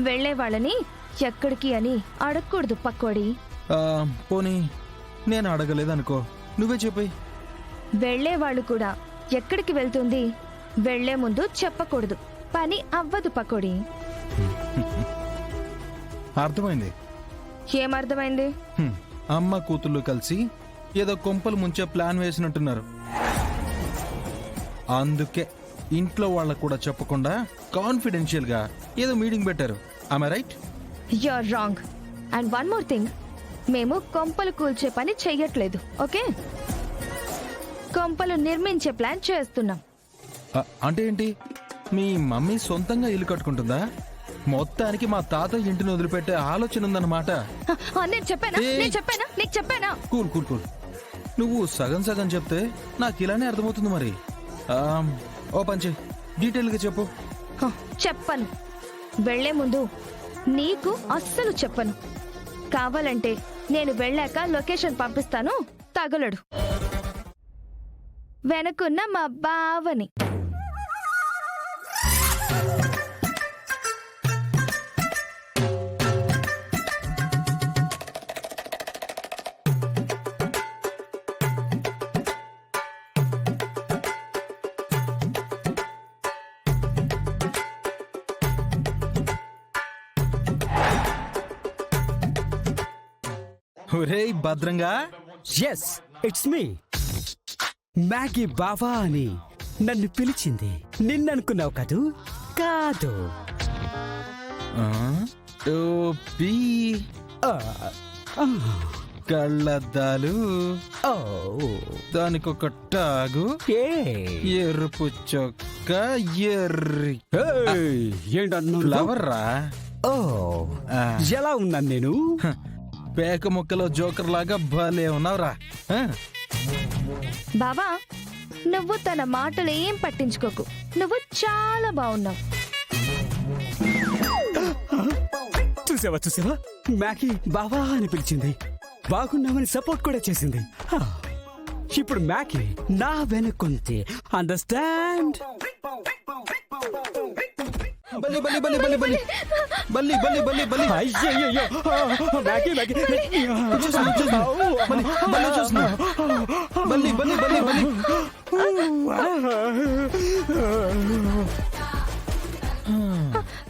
వెళ్లే వాళ్ళని ఎక్కడికి అని అడగకూడదు పక్కోడి. పోనీ నేను అడగలేదనుకో, నువ్వే చెప్పి. వెళ్లే వాళ్ళు కూడా ఎక్కడికి వెళ్తుంది వెళ్లే ముందు చెప్పకూడదు, పని అవ్వదు పక్కోడి. అర్థమైంది. ఏమర్థమైంది? అమ్మ కూతుళ్ళు కలిసి ఏదో కొంపలు ముంచే ప్లాన్ వేసినట్టున్నారు. అందుకే ఇంట్లో వాళ్ళకు కూడా చెప్పకుండా కాన్ఫిడెన్షియల్ గా ఏదో మీటింగ్ పెట్టారు. am I right? You're wrong. And one more thing, మేము కొంపలు కూల్చే పని చెయ్యట్లేదు, ఓకే? కొంపలు నిర్మించే ప్లాన్ చేస్తున్నాం. అంటే ఏంటి? మీ మమ్మీ సొంతంగా ఇల్లు కట్టుకుంటుందా? మొత్తానికి మా తాత ఇంటిని వదిలిపెట్టే ఆలోచన ఉందన్నమాట. నేను చెప్పానా? నీకు చెప్పానా? Cool cool cool. నువ్వు సగం సగం చెప్తే నాకు ఇలానే అర్థమవుతుంది. మరి ఓ పంచి డీటెయిల్ గా చెప్పు. చెప్పను. వెళ్లే ముందు నీకు అస్సలు చెప్పను. కావాలంటే నేను వెళ్ళాక లొకేషన్ పంపిస్తాను, తగలడు. వెనకున్న మా బావని. ఒరేయ్ భద్రంగా. Yes, it's me. మ్యాగీ బావా అని నన్ను పిలిచింది నిన్ననుకున్నావు కదూ? కాదు. టోపీ, కళ్ళద్దాలు, దానికొక టాగు, ఎరుపు చొక్క, ఏంటన్నా ఫ్లవర్ రా. ఓ, ఎలా ఉన్నాను నేను? పేక ముక్కలో జోకర్ లాగా భలే ఉన్నావురా. బావా, నువ్వు తన మాటలు ఏం పట్టించుకోకు. నువ్వు చాలా బాగున్నావు. చూసావా, మ్యాగీ బావా అని పిలిచింది, బాగున్నామని సపోర్ట్ కూడా చేసింది. ఇప్పుడు మ్యాగీ నా వెనకుంది. అండర్స్టాండ్? బల్లి బల్లి బల్లి బల్లి బల్లి బల్లి బల్లి బల్లి బల్లి. అయ్యయ్యో, మ్యాగీ మ్యాగీ బల్లి బల్లి బల్లి బల్లి.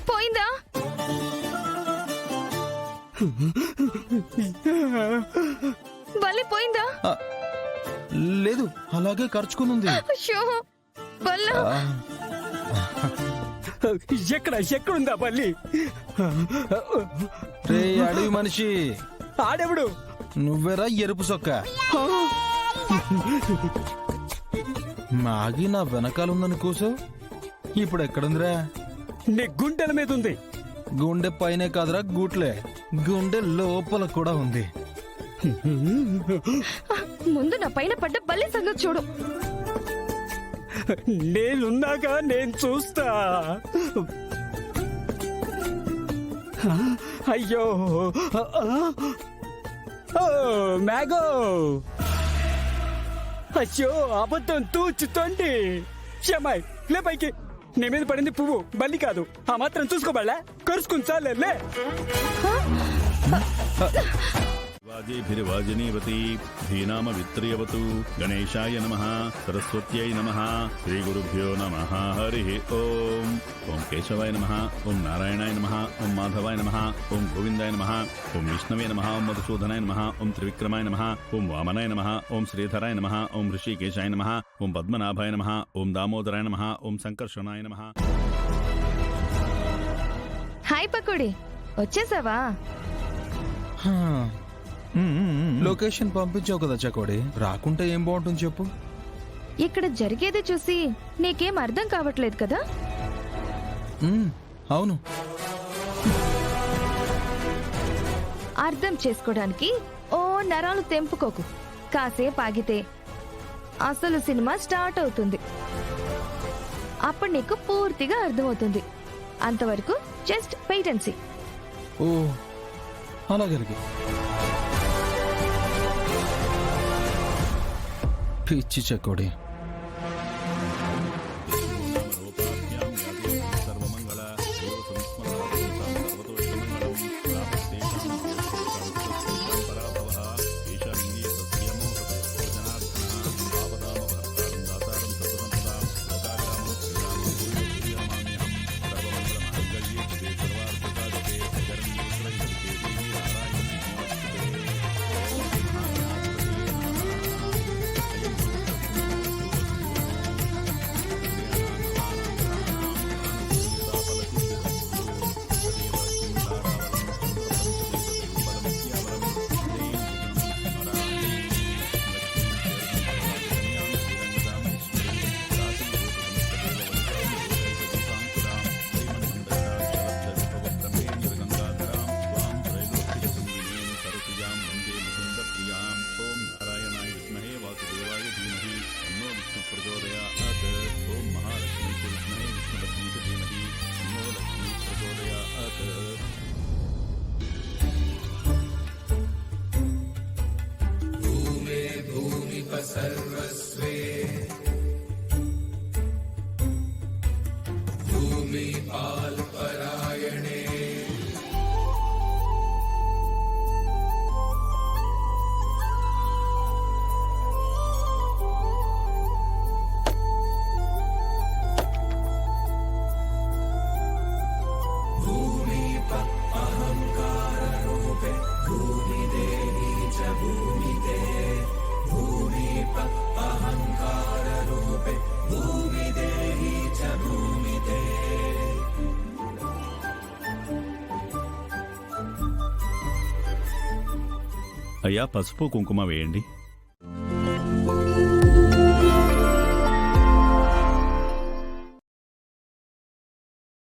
పోయిందా? బల్లి పోయిందా? లేదు, అలాగే ఖర్చుకునుంది. ఎక్కడుందా బల్లి? రే అడవి మనిషి, ఆడెవడు? నువ్వెరా ఎరుపు సొక్క. మాగి నా వెనకాలందని కూసో. ఇప్పుడు ఎక్కడుందిరా? నీ గుండెల మీద ఉంది. గుండె పైనే కాదురా, గూట్లే. గుండె లోపల కూడా ఉంది. ముందు నా పైన పడ్డ బల్లి సంగతి చూడు. నేనున్నాగా, నేను చూస్తా. అయ్యో, మ్యాగో, అయ్యో, అబద్ధం తూచుతోండి. క్షమాయ్, లే పైకి. నీ మీద పడింది పువ్వు, బల్లి కాదు. ఆ మాత్రం చూసుకోబడలే, కరుచుకుని చాలే. వాజీభిర్వాజినీవతి ధీనామ విత్రియవతు. గణేశాయ నమః, సరస్వత్యై నమః, శ్రీ గురుభ్యో నమః. హరి ఓం. ఓం కేశవాయ నమః, ఓం నారాయణాయ నమః, ఓం మాధవాయ నమః, ఓం గోవిందాయ నమః, ఓం విష్ణవే నమః, ఓం మధుసూదనాయ నమః, ఓం త్రివిక్రమాయ నమః, ఓం వామనాయ నమః, ఓం శ్రీధరాయ నమః, ఓం ఋషికేశాయ నమః, ఓం పద్మనాభాయ నమః, ఓం దామోదరాయ నమః, ఓం సంకర్షణాయ నమః. హాయ్ పకోడి, వచ్చేసావా? లొకేషన్ పంపించావు కదా చకోడి, రాకుంటే ఏం బాగుంటుంది చెప్పు. ఇక్కడ జరిగేది చూసి నీకేం అర్థం కావట్లేదు కదా? అవును. అర్థం చేసుకోవడానికి ఓ నరాలు తెంపుకోకు. కాసేపు ఆగితే అసలు సినిమా స్టార్ట్ అవుతుంది. అప్పుడు నీకు పూర్తిగా అర్థమవుతుంది. అంతవరకు జస్ట్ వెయిట్ అండ్ సీ. ఓ అలాగే. పిచ్చి చకోడి. సర్వమంగళ అయ్యా పసుపు కుంకుమ వేయండి.